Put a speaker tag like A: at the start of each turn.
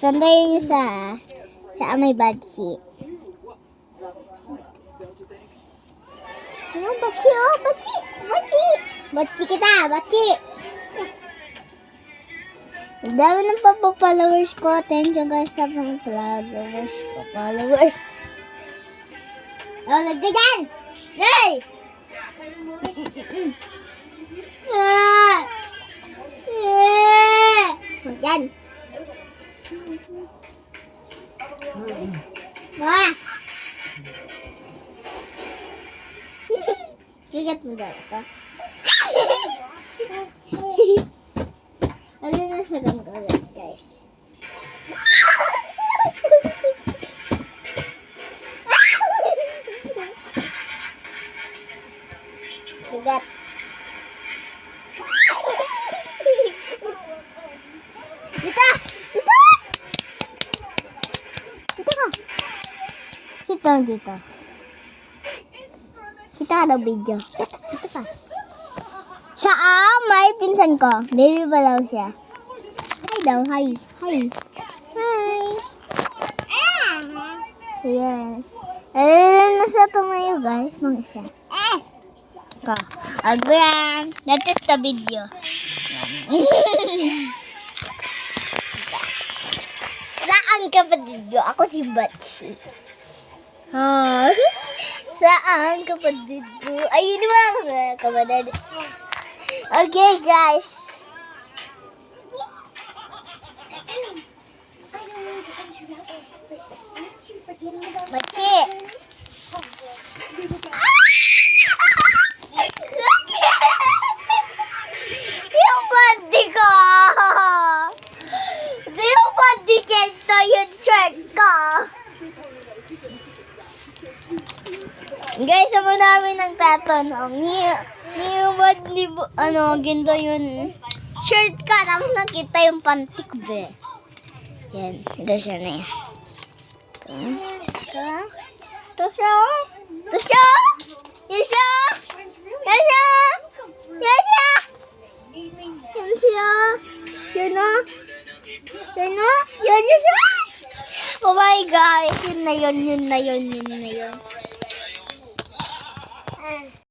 A: Ganda yung isa. Siya may badsi. Oh, badsi, oh, badsi. Badsi. Badsi kita, badsi. Ang dami ng followers ko. Thank you guys sa mga followers. Oh, nagdagan! Hey! Yan. Kagat mo daw ito. Ano na sa ganggalan, guys? Kagat. Dito! Dito! Dito ka. Sit down dito. Kita ka daw video. Dito ka. Siya may pinsan ko. Baby pa daw siya. Hi daw, hi. Hi. Hi. Ayan. Ayan, nasa tumayo guys. Mga isa. Ka. Again. That is the video. Saan kapatid ko? Ako si Batsi. Saan kapatid ko? Ayun ba kapatid? Okay guys. Batsi. Yung bandi ko. Yung bandi kento yung shirt ko. Guys, ako namin nagtatanong. Yung bandi, ginto yung shirt ka. Tapos nakita yung pantik, be. Yan, ito siya na yan. Ito siya. Ito siya. Yan siya. Yan siya. Yan siya. Yan siya. Yan o. Yan o. Yan siya. Oh my God. Yun na yun.